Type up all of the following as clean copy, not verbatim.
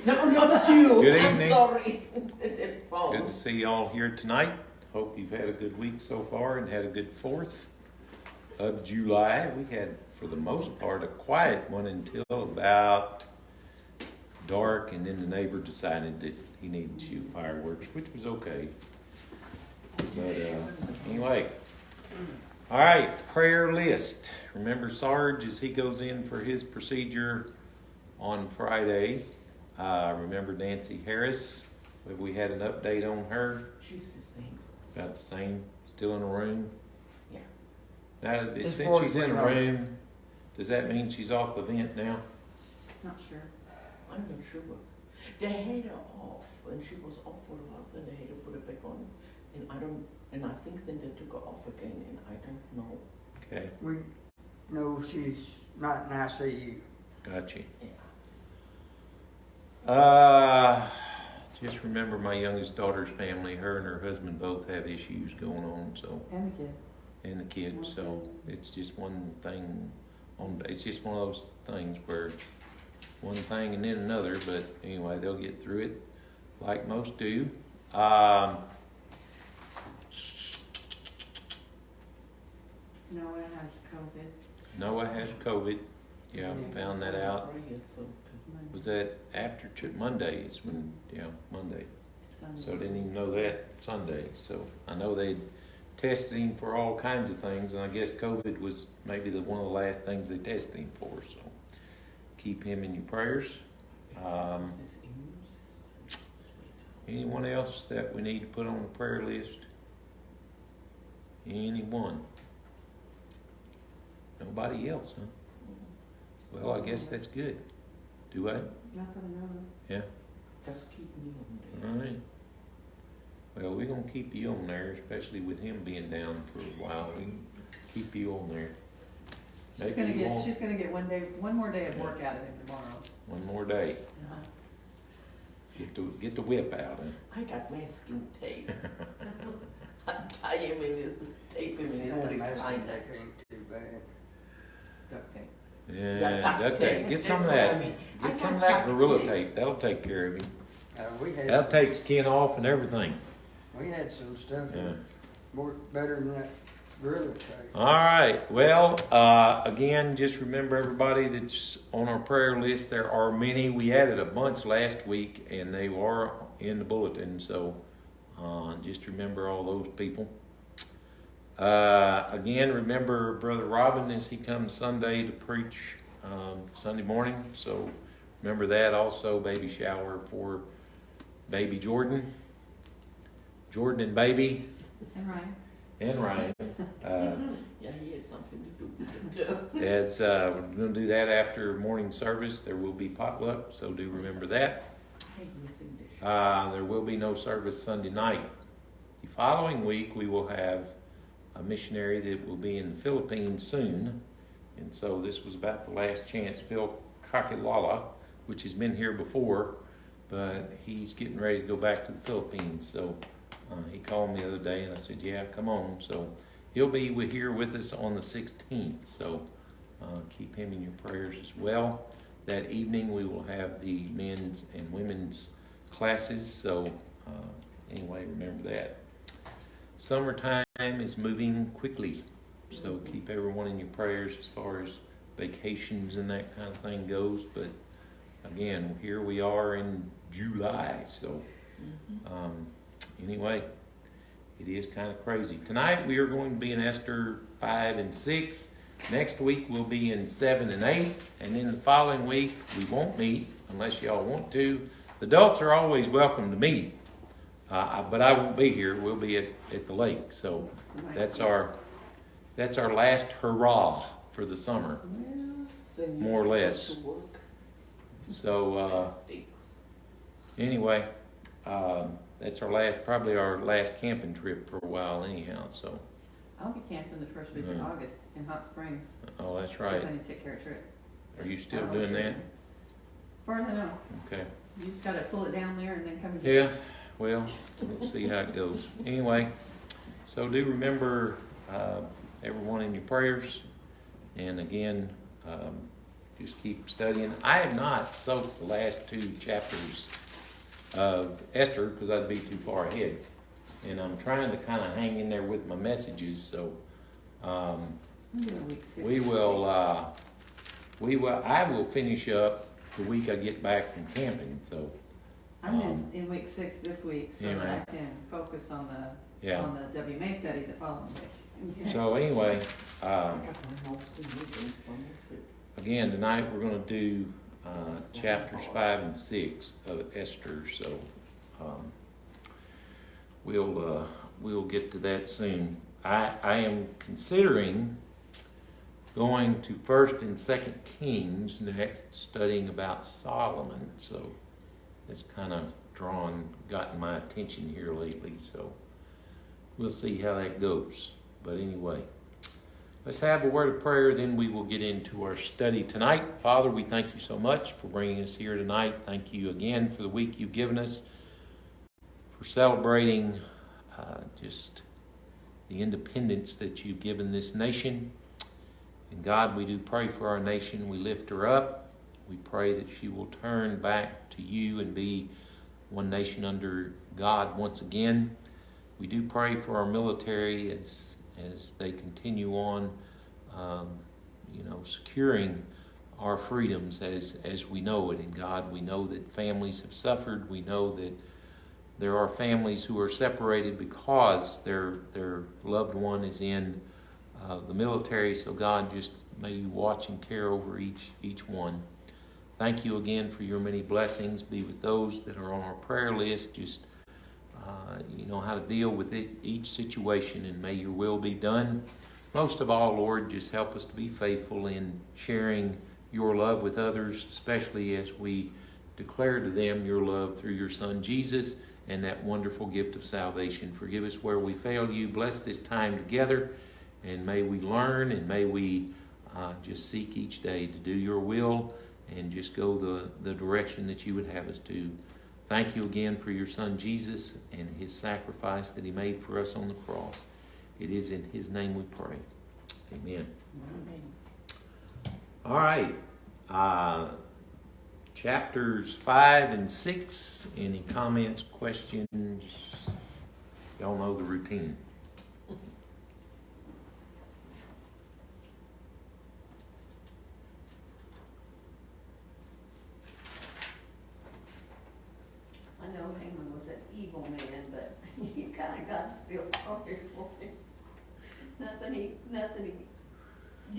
No, not you. Good I'm evening. sorry. Good to see y'all here tonight. Hope you've had a good week so far and had a good 4th of July. We had, for the most part, a quiet one until about dark, and then the neighbor decided that he needed to shoot fireworks, which was okay. But anyway, all right, prayer list. Remember Sarge as he goes in for his procedure on Friday. Remember Nancy Harris? Have we had an update on her? She's the same. About the same? Still in a room? Yeah. Now, As since far she's as in we a know. room, does that mean she's off the vent now? Not sure. I'm not sure. They had her off, and she was off for a while, then they had to put her back on. And I think then they took her off again, and I don't know. Okay, We know she's not in ICU. got you. Yeah. Just remember my youngest daughter's family, her and her husband both have issues going on, so, And the kids. and the kids, so it's just one thing it's just one of those things where one thing and then another, but anyway, they'll get through it like most do. Noah has COVID. Noah has COVID. Yeah, we found that out. Prayer, so- Was that after Mondays when, Monday. So I didn't even know that Sunday. So I know they tested him for all kinds of things, and I guess COVID was maybe one of the last things they tested him for. So keep him in your prayers. Anyone else that we need to put on the prayer list? Anyone? Nobody else, huh? Well, I guess that's good. Do I? Not that I know of. Yeah. Just keep me on there. All right. Well, we're gonna keep you on there, especially with him being down for a while. We can keep you on there. Maybe you won't. She's gonna get one more day of work out of him tomorrow. One more day. Get the whip out. I got masking tape. I tie him in his, tape him in his recliner. Ain't too bad. Duct tape. Yeah, duct tape. Get some of That's what that. I mean. I Get some got of that duct gorilla tape. tape. That'll take care of him. That'll take skin off and everything. We had some stuff Yeah. that worked better than that gorilla tape. All right. Well, again, just remember everybody that's on our prayer list. There are many. We added a bunch last week, and they are in the bulletin. So just remember all those people. Again, remember Brother Robin as he comes Sunday to preach Sunday morning. So remember that. Also, baby shower for baby Jordan and baby. And Ryan. And Ryan. Yeah, he had something to do with it too. As we're going to do that after morning service, there will be potluck, so do remember that. Hey, missing dish. There will be no service Sunday night. The following week, we will have a missionary that will be in the Philippines soon, and so this was about the last chance. Phil Kakilala, which has been here before, but he's getting ready to go back to the Philippines. So he called me the other day, and I said, "Yeah, come on." So he'll be here with us on the 16th. So keep him in your prayers as well. That evening, we will have the men's and women's classes. So anyway, remember that. Summertime is moving quickly, so keep everyone in your prayers as far as vacations and that kind of thing goes. But again, here we are in July, so anyway, it is kind of crazy. Tonight we are going to be in Esther 5 and 6. Next week we'll be in 7 and 8, and then the following week we won't meet unless y'all want to. The adults are always welcome to meet. But I won't be here. We'll be at the lake. So that's our last hurrah for the summer, more or less. So anyway, that's probably our last camping trip for a while anyhow. So I'll be camping the first week of August in Hot Springs. oh, that's right. Because I need to take care of Trip. Are you still doing that? As far as I know. Okay. You just gotta pull it down there and then come and get Yeah. it. Well, we'll see how it goes. Anyway, so do remember everyone in your prayers. And again, just keep studying. I have not soaked the last 2 chapters of Esther because I'd be too far ahead. And I'm trying to kind of hang in there with my messages, so we will, I will finish up the week I get back from camping, so. I'm in week 6 this week, so Yeah, that right. I can focus on the Yeah. on the WMA study the following week. So anyway, I got my notes and everything from it, but again, tonight we're gonna do, chapters 5 and 6 of Esther, so, we'll get to that soon. I am considering going to 1st and 2nd Kings next, studying about Solomon, so it's kind of gotten my attention here lately, so we'll see how that goes. But anyway, let's have a word of prayer, then we will get into our study tonight. Father, we thank you so much for bringing us here tonight. Thank you again for the week you've given us, for celebrating just the independence that you've given this nation. And God, we do pray for our nation. We lift her up. We pray that she will turn back to you and be one nation under God once again. We do pray for our military as they continue on, securing our freedoms as we know it. And God, we know that families have suffered. We know that there are families who are separated because their loved one is in the military. So God, just may you watch and care over each one. Thank you again for your many blessings. Be with those that are on our prayer list. Just you know how to deal with each situation, and may your will be done. Most of all, Lord, just help us to be faithful in sharing your love with others, especially as we declare to them your love through your Son Jesus and that wonderful gift of salvation. Forgive us where we fail you. Bless this time together, and may we learn, and may we just seek each day to do your will and just go the direction that you would have us to. Thank you again for your Son Jesus and his sacrifice that he made for us on the cross. It is in his name we pray. Amen. All right. Chapters 5 and 6. Any comments, questions? Y'all know the routine. I know Haman was an evil man, but you kind of got to feel sorry for him. Nothing he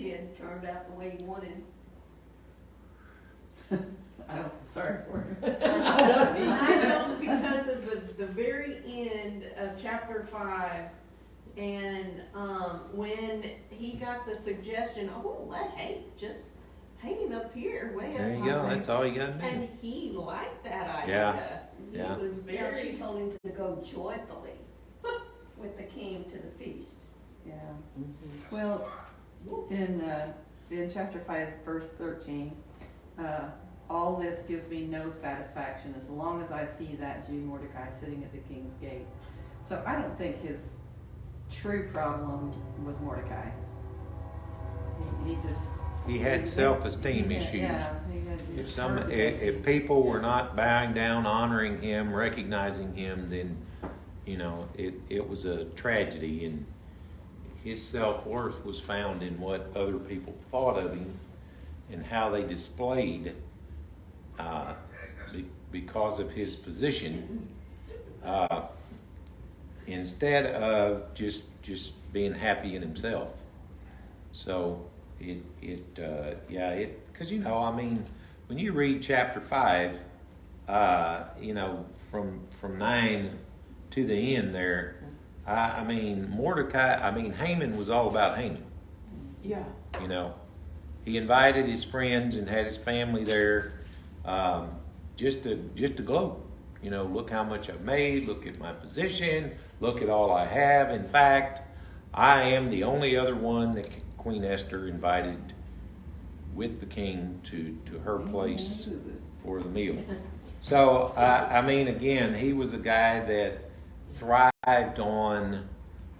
did turned out the way he wanted. I don't feel sorry for him. I don't, because of the very end of chapter 5, and when he got the suggestion, just hang him up here, way up There you high. go. That's all you got to do. And he liked that idea. Yeah. He was Yeah, very. she told him to go joyfully with the king to the feast. Yeah. mhm. Well, in chapter 5, verse 13, all this gives me no satisfaction as long as I see that Jew Mordecai sitting at the king's gate. So I don't think his true problem was Mordecai. He had self-esteem issues. Yeah, he had If people were not bowing down, honoring him, recognizing him, then it was a tragedy, and his self-worth was found in what other people thought of him and how they displayed because of his position, instead of just being happy in himself. So because when you read chapter 5, from 9 to the end there, Haman was all about Haman. Yeah. He invited his friends and had his family there, just to gloat. Look how much I've made. Look at my position. Look at all I have. In fact, I am the only other one that Queen Esther invited with the king to her place for the meal. So, again, he was a guy that thrived on,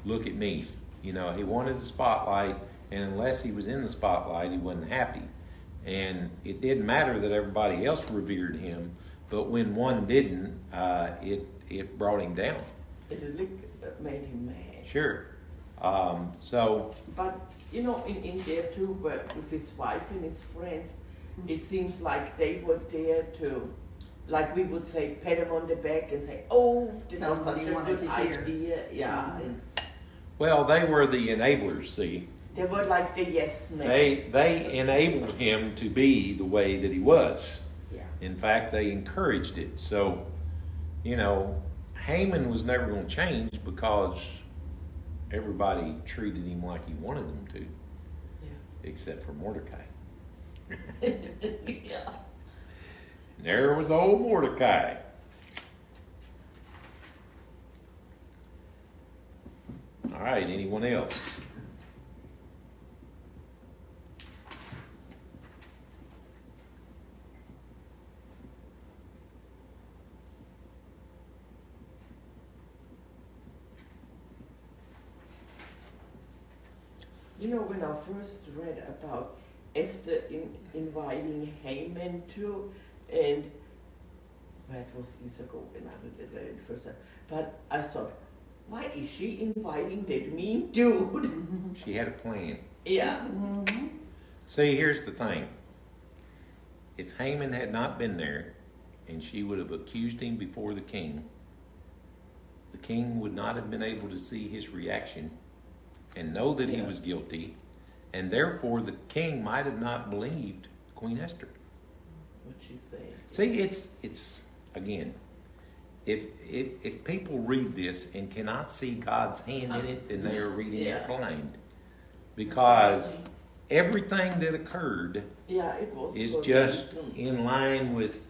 look at me. He wanted the spotlight, and unless he was in the spotlight, he wasn't happy. And it didn't matter that everybody else revered him, but when one didn't, it brought him down. It made him mad. Sure. But, you know, in there too, but with his wife and his friends, it seems like they were there to, like we would say, pat him on the back and say, oh, this Tell was him what such he a wanted good to hear. idea. Yeah. And Well, they were the enablers, see. they were like the yes men. They enabled him to be the way that he was. Yeah. In fact, they encouraged it. So, you know, Haman was never going to change because everybody treated him like he wanted them to, except for Mordecai. Yeah. And there was old Mordecai. All right, anyone else? You know, when I first read about Esther inviting Haman to, and that was years ago when I read it the first time, but I thought, why is she inviting that mean dude? She had a plan. Yeah. See, here's the thing. If Haman had not been there and she would have accused him before the king would not have been able to see his reaction and know that he was guilty, and therefore the king might have not believed Queen Esther. What she said. See, it's again, if people read this and cannot see God's hand in it, then they are reading it blind. Because everything that occurred It was is for just reason. in line with,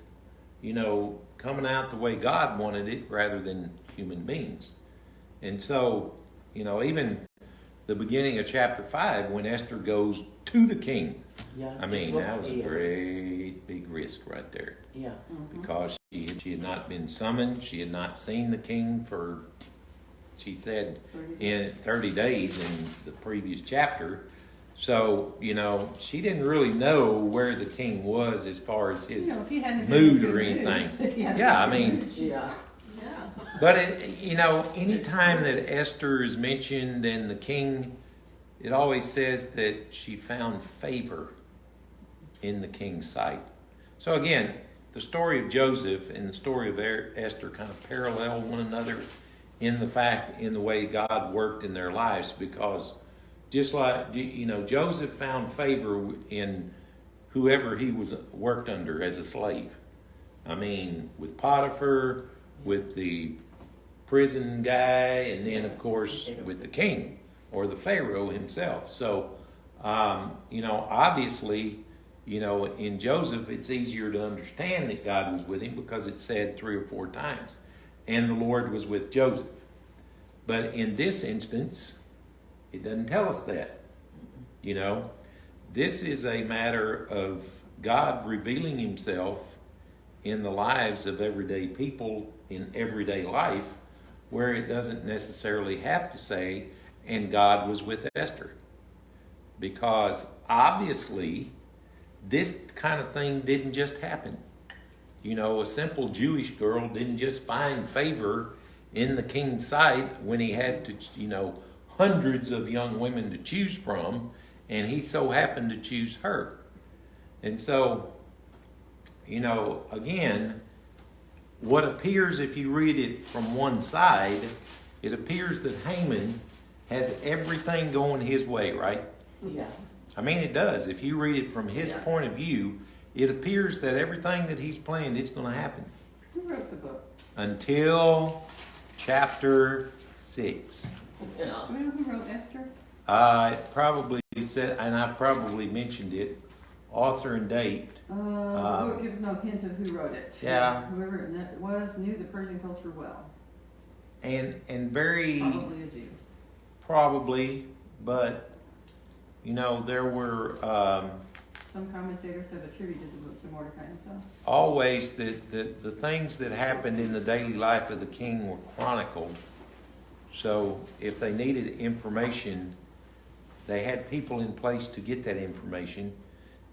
you know, coming out the way God wanted it rather than human beings. And so, you know, even the beginning of chapter 5, when Esther goes to the king, I mean, that was a great big risk right there. Yeah. Because she had not been summoned, she had not seen the king for, she said, in 30 days in the previous chapter. So, you know, she didn't really know where the king was as far as his mood or anything. Yeah, I mean, Yeah. but you know, anytime that Esther is mentioned and the king, it always says that she found favor in the king's sight. So again, the story of Joseph and the story of Esther kind of parallel one another in the way God worked in their lives, because just like, you know, Joseph found favor in whoever he was worked under as a slave. I mean, with Potiphar, with the prison guy, and then of course with the king or the Pharaoh himself. So, you know, obviously, you know, in Joseph, it's easier to understand that God was with him because it's said 3 or 4 times, and the Lord was with Joseph. But in this instance, it doesn't tell us that. You know, this is a matter of God revealing himself in the lives of everyday people in everyday life, where it doesn't necessarily have to say, and God was with Esther. Because obviously, this kind of thing didn't just happen. You know, a simple Jewish girl didn't just find favor in the king's sight when he had to, you know, hundreds of young women to choose from, and he so happened to choose her. And so, you know, again, what appears, if you read it from one side, it appears that Haman has everything going his way, right? Yeah. I mean, it does. If you read it from his point of view, it appears that everything that he's planned, it's going to happen. Who wrote the book? Until chapter 6. Yeah. Do you know who wrote Esther? It probably said, and I probably mentioned it, author and date. The book gives no hint of who wrote it. Yeah. Whoever it was knew the Persian culture well. And very Probably a Jew. probably, but you know, there were Some commentators have attributed the book to Mordecai himself. always the things that happened in the daily life of the king were chronicled. So if they needed information, they had people in place to get that information.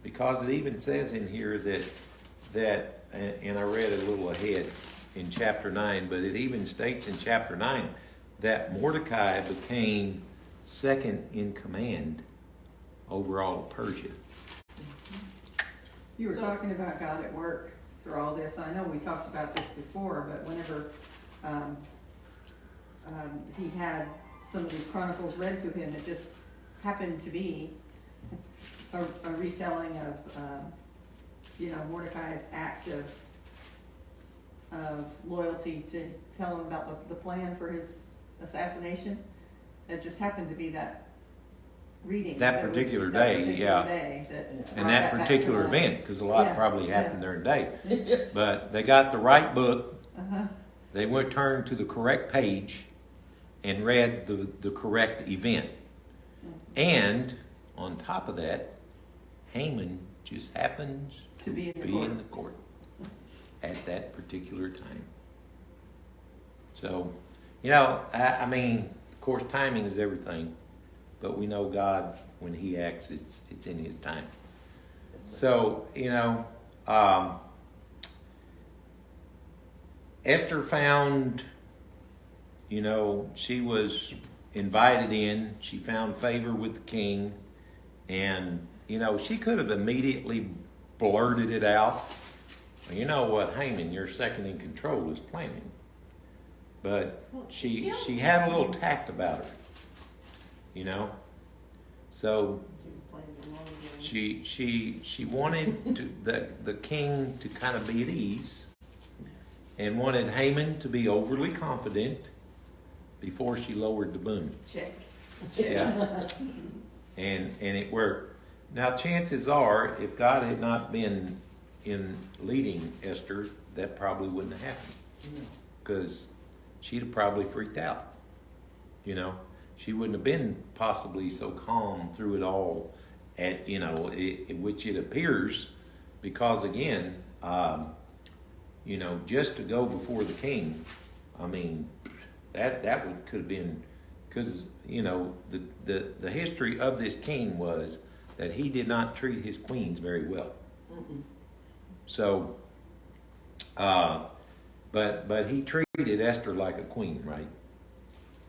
because it even says in here that, and I read a little ahead in chapter 9, but it even states in chapter 9 that Mordecai became second in command over all of Persia. You were talking about God at work through all this. I know we talked about this before, but whenever he had some of these chronicles read to him, it just happened to be a retelling of, Mordecai's act of loyalty to tell him about the plan for his assassination. It just happened to be that reading. That particular day, yeah. And that particular event, because a lot probably happened during the day. But they got the right book. Uh-huh. They went turned to the correct page and read the correct event. And on top of that, Haman just happens to be in the court at that particular time. So, I mean, of course, timing is everything, but we know God, when He acts, it's in His time. So, Esther found, she was invited in. She found favor with the king, and she could have immediately blurted it out. You know what, Haman, you're second in control, is planning. But she had a little tact about her, So she wanted the king to kind of be at ease, and wanted Haman to be overly confident before she lowered the boom. Check. Yeah. And it worked. Now, chances are, if God had not been in leading Esther, that probably wouldn't have happened. Because she'd have probably freaked out. She wouldn't have been possibly so calm through it all, which it appears, because again, just to go before the king, I mean, that could have been, because the history of this king was that he did not treat his queens very well. Mm-mm. So, but he treated Esther like a queen, right?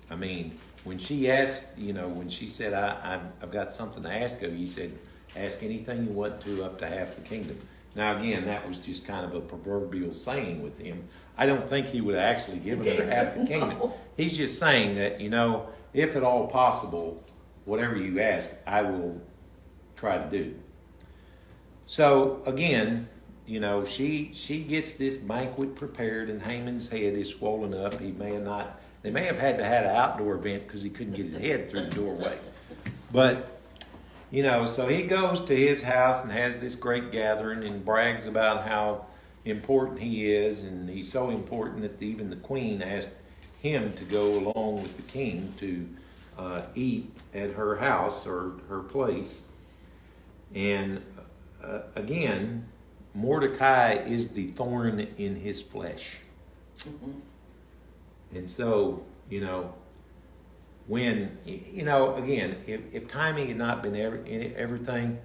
I mean, when she asked, when she said, I've got something to ask of you, he said, ask anything you want to, up to half the kingdom. Now, again, that was just kind of a proverbial saying with him. I don't think he would have actually given her half the kingdom. He's just saying that, if at all possible, whatever you ask, I will try to do. So, again, she gets this banquet prepared, and Haman's head is swollen up. They may have had to have an outdoor event because he couldn't get his head through the doorway. But, so he goes to his house and has this great gathering and brags about how important he is, and he's so important that even the queen asked him to go along with the king to eat at her house or her place. And again, Mordecai is the thorn in his flesh. Mm-hmm. And so, when, again, if timing had not been everything,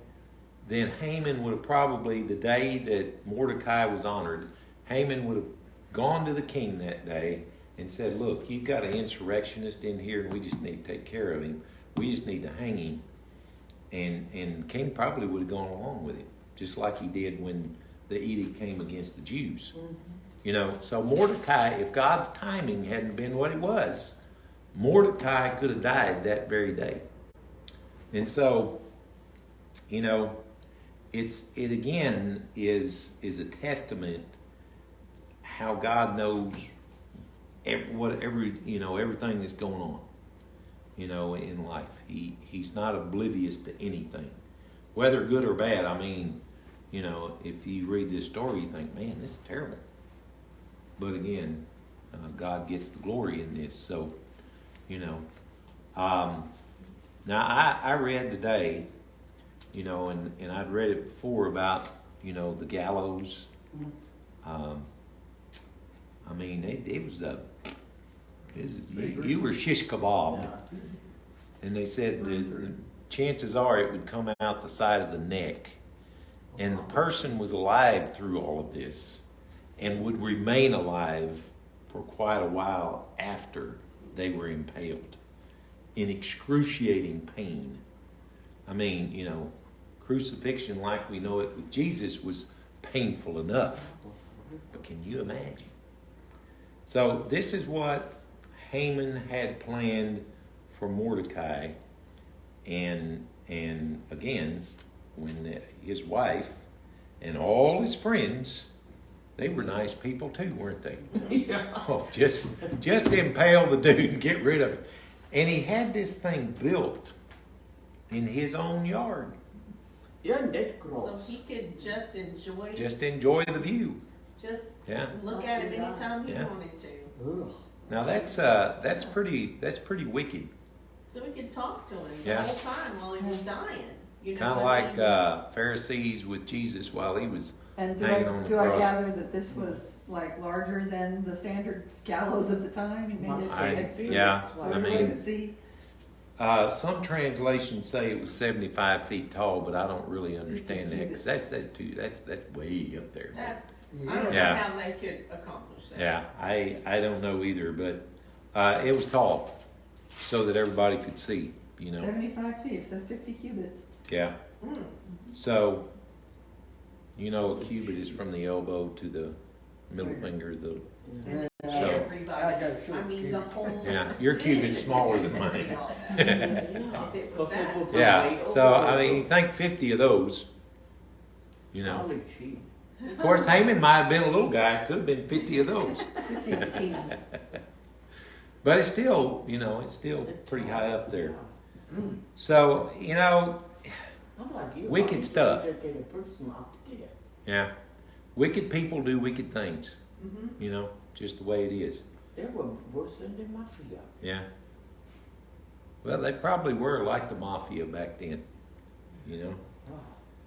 then Haman would have probably, the day that Mordecai was honored, Haman would have gone to the king that day and said, look, you've got an insurrectionist in here and we just need to take care of him. We just need to hang him. And king probably would have gone along with him, just like he did when the edict came against the Jews. Mm-hmm. So Mordecai, if God's timing hadn't been what it was, Mordecai could have died that very day. And so, it again is a testament how God knows everything that's going on, in life. He's not oblivious to anything, whether good or bad. I mean, if you read this story, you think, man, this is terrible. But again, God gets the glory in this. So, now I read today, and I'd read it before about, the gallows. I mean, it was you were shish kebab. Yeah. And they said the chances are it would come out the side of the neck. And the person was alive through all of this and would remain alive for quite a while after they were impaled in excruciating pain. I mean, you know, crucifixion like we know it with Jesus was painful enough. But can you imagine? So this is what Haman had planned for Mordecai. And again, when his wife and all his friends, they were nice people too, weren't they? Yeah. Oh, just impale the dude and get rid of it. And he had this thing built in his own yard. Yeah, net So gross. he could just enjoy, Just enjoy the view. just Yeah. look at it anytime he Yeah. wanted to. Ugh. Now that's pretty wicked. So we could talk to him the Yeah. whole time while he was dying. You know, Kind of but like he- Pharisees with Jesus while he was And hanging on the do I cross. gather that this was like larger than the standard gallows of the time? It made it extra yeah, so I everybody mean, could see. some translations say it was 75 feet tall, but I don't really understand that because that's way up there. That's, I don't know Yeah. how they could accomplish that. Yeah, I don't know either, but it was tall so that everybody could see, you know. 75 feet, it says 50 cubits. Yeah. Mm. So, you know, a cubit is from the elbow to the middle finger. Yeah. So- Everybody, I got short I mean, the cubits. whole. Yeah, your cubit's city smaller than could see mine. all that. Yeah. If it was But that. people Yeah. way So over. I mean, you think 50 of those, you know. Golly gee. Of course, Haman might have been a little guy. Could have been 50 of those. 50 kings. But it's still, you know, it's still pretty high up there. Yeah. So, you know, I'm like you. Wicked I stuff. need to get a person out to get. yeah, wicked people do wicked things. Mhm. You know, just the way it is. They were worse than the mafia. Yeah. Well, they probably were like the mafia back then. You know. Wow.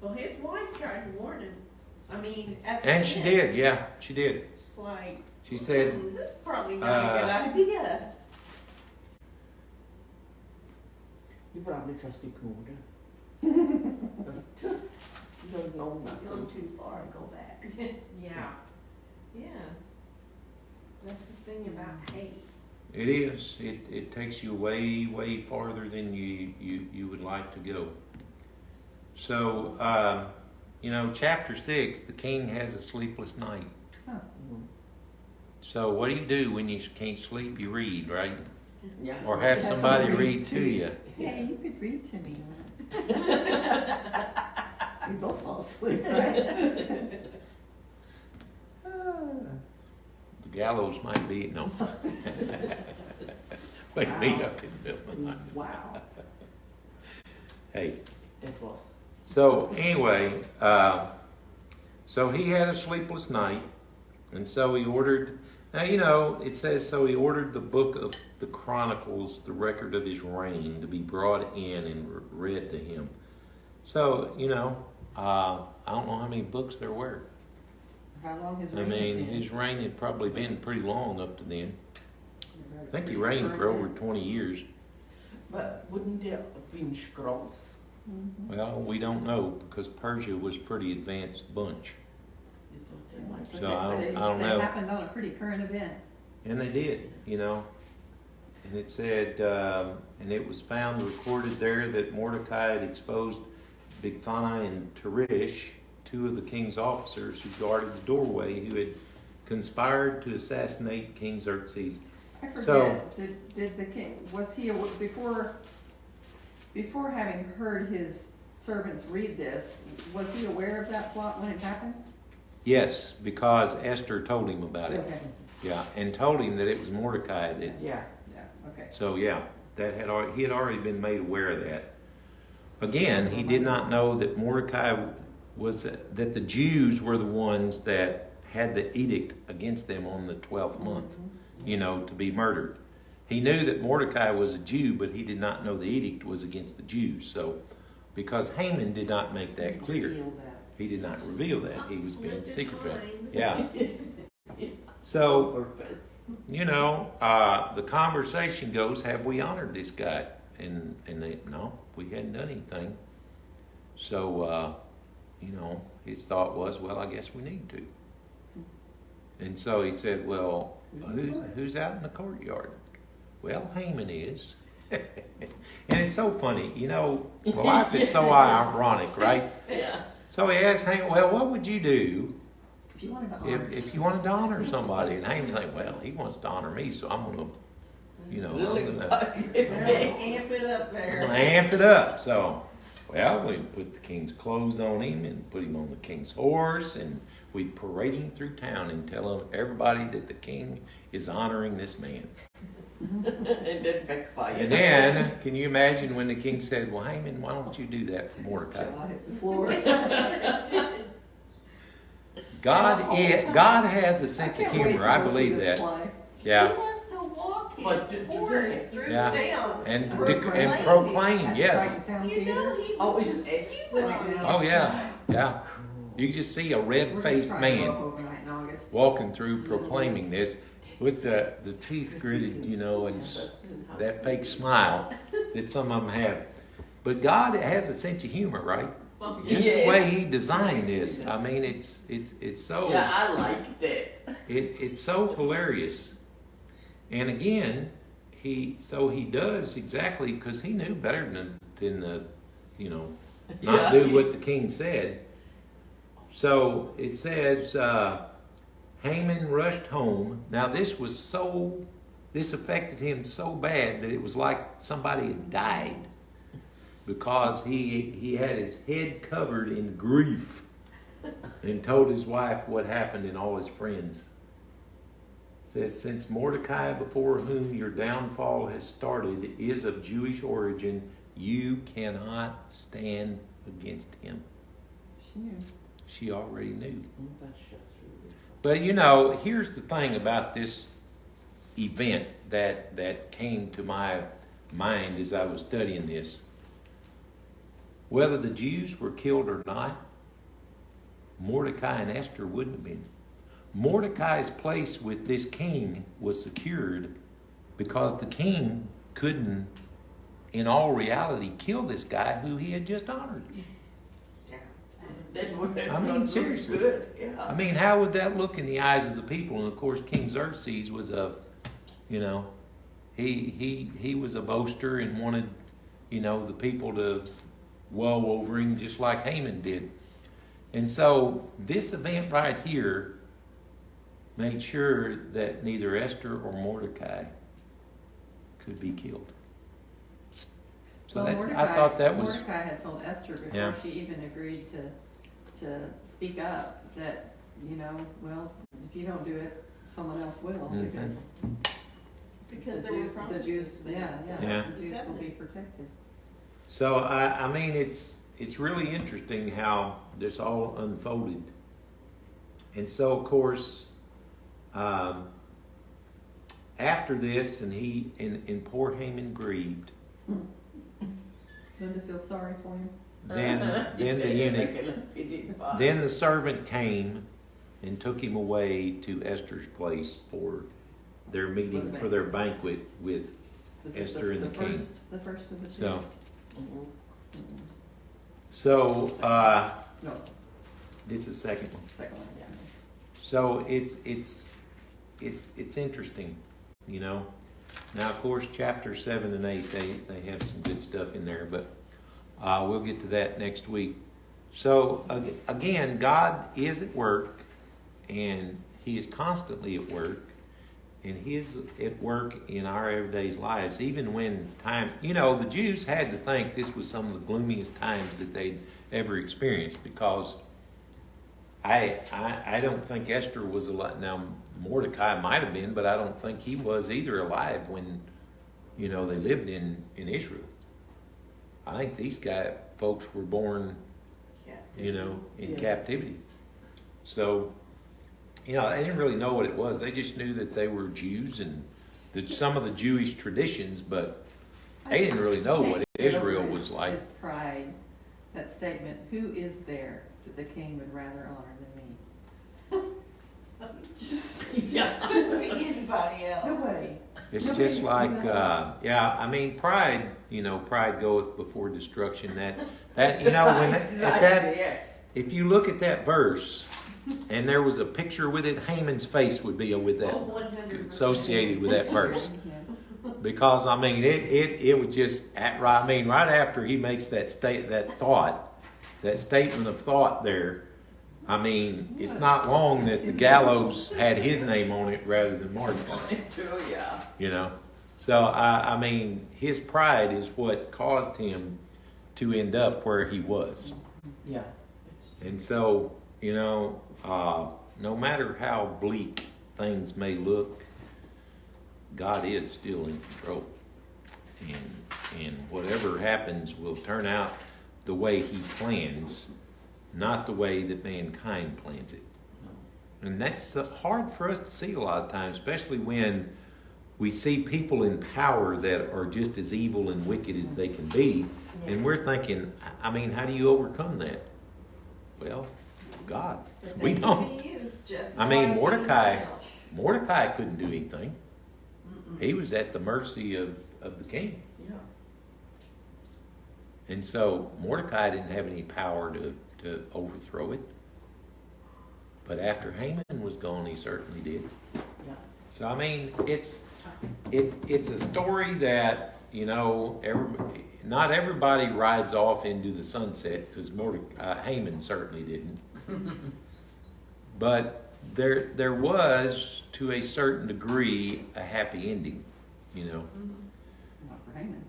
Well, his wife tried to warn him. I mean, at the And she end, did. Yeah, she did. It's like, She said, this is probably not a good idea. You probably trust ignored it. You don't know Gone nothing. too far to go back. Yeah. Yeah. That's the thing about hate. it is. It takes you way farther than you would like to go. So, you know, chapter 6, the king has a sleepless night. Oh. So what do when you can't sleep? You read, right? Yeah. Or have Have somebody somebody read to you. Hey, you could read to me. We both fall asleep, right? The gallows might be, no. Wake me up in the middle of the night. Wow. Hey, That was. so anyway, so he had a sleepless night, and so he ordered, now you know, it says, so he ordered the book of the Chronicles, the record of his reign, to be brought in and read to him. So, you know, I don't know how many books there were. How long his I reign mean, had been. his reign had probably been pretty long up to then. I think he reigned for over 20 years. But wouldn't there have been scrolls? Mhm. Well, we don't know because Persia was a pretty advanced bunch. You thought they might. But So I they don't know. happened on a pretty current event. And they did, you know. And it said, and it was found recorded there that Mordecai had exposed Bigthana and Teresh, two of the king's officers who guarded the doorway, who had conspired to assassinate King Xerxes. I forget, So- did the king, was he, before having heard his servants read this, was he aware of that plot when it happened? Yes, because Esther told him about it. Okay, Yeah, and told him that it was Mordecai that. Yeah. yeah, okay. So yeah, he had already been made aware of that. Again, he did not know that Mordecai was that the Jews were the ones that had the edict against them on the 12th month, you know, to be murdered. He knew that Mordecai was a Jew, but he did not know the edict was against the Jews. So, because Haman did not make that clear, Feel that. he did not reveal that. He was being Slipped his secretive. mind. Yeah. So, Purpose. you know, the conversation goes, have we honored this guy? And they, no, we hadn't done anything. So, his thought was, well, I guess we need to. And so he said, well, who's out in the courtyard? Well, Haman is. And it's so funny, life is so ironic, right? Yeah. So he asked Haman, well, what would you do If you wanted to honor. if you wanted to honor somebody? And Haman's like, well, he wants to honor me, so I'm going to, Really? I'm Amp it up going there. to amp it up. So, well, we put the king's clothes on him and put him on the king's horse, and we parade him through town and tell everybody that the king is honoring this man. And then backfired. And then, can you imagine when the king said, well, Haman, why don't you do that for Mordecai? Shall I hit the floor? God has a sense of humor. I believe that. Yeah. He has to walk But his to- horse through Yeah. town. And proclaiming. proclaim, yes. You know, he Oh, was it's just Esther. cute on it. Oh, yeah. Yeah. You just see a red-faced man Overnight in August. walking through proclaiming this with the teeth gritted, and that fake smile that some of them have. But God has a sense of humor, right? Well, Just the Yeah. way He designed this. I mean, it's so Yeah, I like that. it's so hilarious. And again, he does exactly because he knew better than not Yeah. do what the king said. So it says, Haman rushed home. Now this affected him so bad that it was like somebody had died, because he had his head covered in grief and told his wife what happened and all his friends. It says, since Mordecai, before whom your downfall has started, is of Jewish origin, you cannot stand against him. She knew. She already knew. That's just really But here's the thing about this event that came to my mind as I was studying this. Whether the Jews were killed or not, Mordecai and Esther wouldn't have been. Mordecai's place with this king was secured because the king couldn't, in all reality, kill this guy who he had just honored. That would have I mean, done really seriously. good. Yeah. I mean, how would that look in the eyes of the people? And of course, King Xerxes was he was a boaster and wanted, the people to woe over him just like Haman did. And so this event right here made sure that neither Esther or Mordecai could be killed. So Well, I thought that was, Mordecai had told Esther before Yeah. she even agreed to speak up that, well, if you don't do it, someone else will, Mhm. Because the there were Jews, promises. yeah, Yeah. the Jews will be protected. so I mean, it's really interesting how this all unfolded. And so, of course, after this, and poor Haman grieved, Does it feel sorry for him? then the eunuch, then the servant came and took him away to Esther's place for their meeting, for their banquet with This is Esther and the king. The first of the two. So, Mhm. so No, it's it's the second one. the second one, yeah. So it's interesting, Now, of course, chapter 7 and 8, they have some good stuff in there, but we'll get to that next week. So again, God is at work, and He is constantly at work, and He is at work in our everyday lives, even when the Jews had to think this was some of the gloomiest times that they'd ever experienced, because I don't think Esther was alive. Now, Mordecai might have been, but I don't think he was either alive when, they lived in Israel. I think these folks were born, in Yeah. captivity. So, they didn't really know what it was. They just knew that they were Jews and some of the Jewish traditions, but they didn't really know what Israel was like. His pride, that statement, who is there that the king would rather honor than me? Yeah. Couldn't be anybody else. Nobody. It's Nobody- just like, pride, pride goeth before destruction. That when at that, Yeah. if you look at that verse, and there was a picture with it, Haman's face would be with that, 100%. associated with that verse. Because I mean, it would just, I mean, right after he makes that statement of thought there, I mean, it's not long that the gallows had his name on it rather than Mordecai. True, yeah. You know, so I mean, his pride is what caused him to end up where he was. Yeah. And so, you know, no matter how bleak things may look, God is still in control. And whatever happens will turn out the way he plans, not the way that mankind plans it. And that's hard for us to see a lot of times, especially when we see people in power that are just as evil and wicked as they can be. And we're thinking, I mean, how do you overcome that? Well, God. But We they don't. can be used just I mean, like Mordecai anyone else. couldn't do anything. He was at the mercy of the king. Yeah. And so Mordecai didn't have any power to overthrow it. But after Haman was gone, he certainly did. Yeah. So I mean, it's a story that, you know, not everybody rides off into the sunset, because Haman certainly didn't. But there was, to a certain degree, a happy ending, you know. Not for Haman.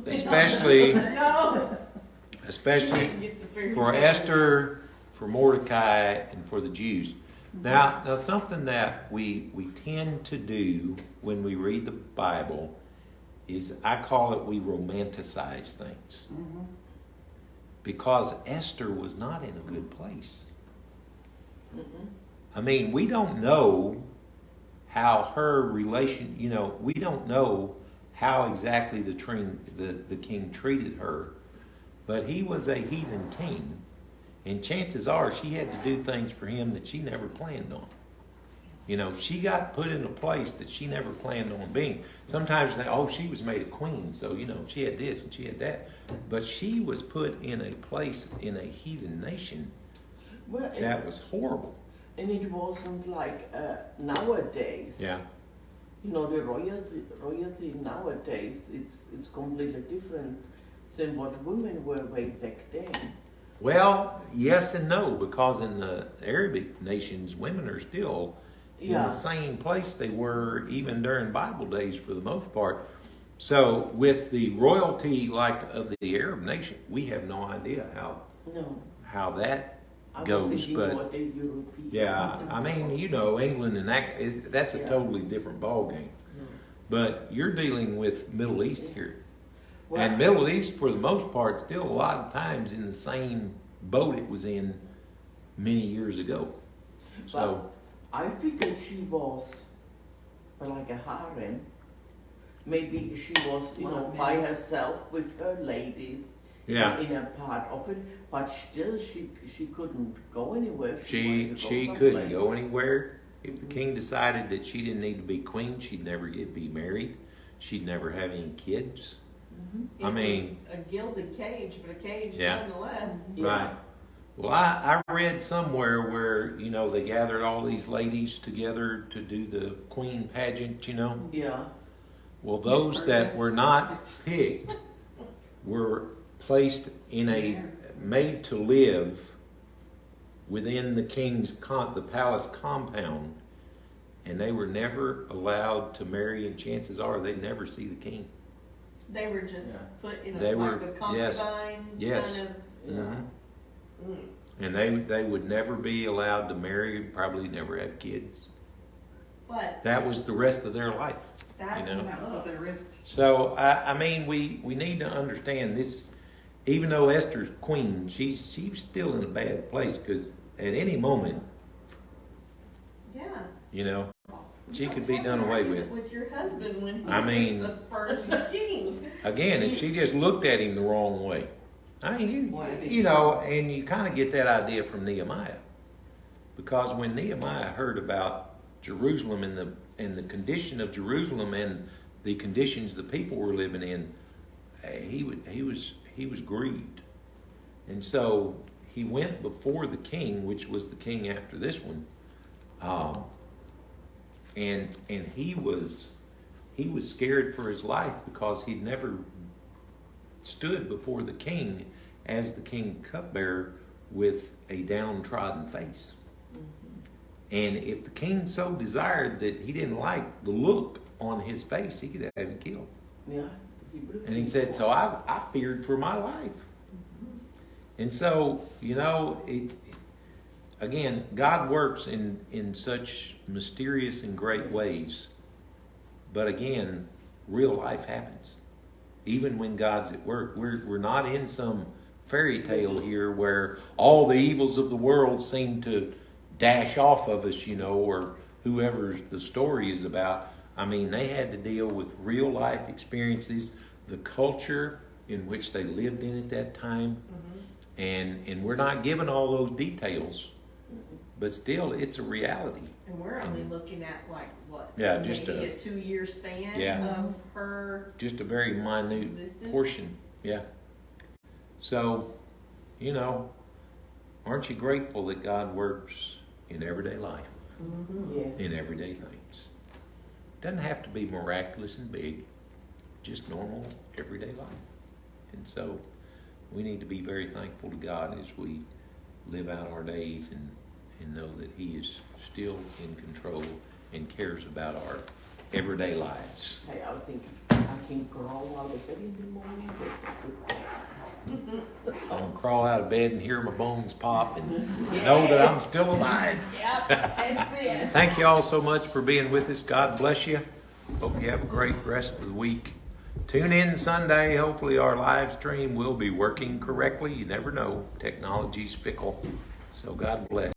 Especially No. especially Get the fairy for tale. Esther, for Mordecai, and for the Jews. Now something that we tend to do when we read the Bible is, I call it, we romanticize things. Because Esther was not in a good place. I mean, we don't know how her relation, you know, we don't know how exactly the king treated her, but he was a heathen king, and chances are she had to do things for him that she never planned on. You know, she got put in a place that she never planned on being. Sometimes they, she was made a queen, so, you know, she had this and she had that. But she was put in a place in a heathen nation Well, that was horrible. and it wasn't like nowadays. Yeah. You know, the royalty nowadays, it's completely different than what women were way back then. Well, yes and no, because in the Arabic nations, women are still in the same place they were even during Bible days for the most part. So with the royalty like of the Arab nation, we have no idea how that I goes. was thinking But more the European. yeah, I mean, you know, England and that's a totally different ballgame. But you're dealing with Middle East here. Well, And Middle East, for the most part, still a lot of times in the same boat it was in many years ago. So, I figured she was like a harem. Maybe she was, you One know, of by many. herself with her ladies yeah, in a part of it, but still she couldn't go anywhere. she wanted to go couldn't someplace. go anywhere. If the king decided that she didn't need to be queen, she'd never be married. She'd never have any kids. It I mean, was a gilded cage, but a cage Yeah. nonetheless. Yeah. Right. Well, I read somewhere where, you know, they gathered all these ladies together to do the queen pageant, you know. Yeah. Well, those that were not picked were placed in made to live within the king's the palace compound, and they were never allowed to marry, and chances are they'd never see the king. They were just put in a They like were- a yes. concubine Yes. kind of. Mhm. Mm. And they would never be allowed to marry, probably never have kids. But That was the rest of their life. that, You know. That was what they risked. So I mean, we need to understand this. Even though Esther's queen, she's still in a bad place, because at any moment, yeah. you know, she could be Have done an away argument with. with your husband when he I mean- was a Persian king. Again, if she just looked at him the wrong way. I mean, you know, and you kind of get that idea from Nehemiah, because when Nehemiah heard about Jerusalem and the condition of Jerusalem and the conditions the people were living in, he was grieved, and so he went before the king, which was the king after this one, and he was scared for his life because he'd never stood before the king as the king cupbearer with a downtrodden face. And if the king so desired that he didn't like the look on his face, he could have him killed. Yeah. And he said, so I feared for my life. And so, you know, again, God works in such mysterious and great ways. But again, real life happens. Even when God's at work. We're not in some fairy tale here where all the evils of the world seem to dash off of us, you know, or whoever the story is about. I mean, they had to deal with real life experiences, the culture in which they lived in at that time. And we're not given all those details, but still it's a reality. And we're only looking at like what? Yeah, just maybe a 2-year span Yeah. of her. Just a very minute Existence? portion. Yeah. So, you know, aren't you grateful that God works in everyday life, Yes. in everyday things? Doesn't have to be miraculous and big, just normal everyday life. And so we need to be very thankful to God as we live out our days and know that He is still in control and cares about our everyday lives. Hey, I was thinking, I can crawl out of bed in the morning. I'm gonna crawl out of bed and hear my bones pop and know that I'm still alive. Yep, that's it. Thank you all so much for being with us. God bless you. Hope you have a great rest of the week. Tune in Sunday. Hopefully our live stream will be working correctly. You never know. Technology's fickle. So God bless.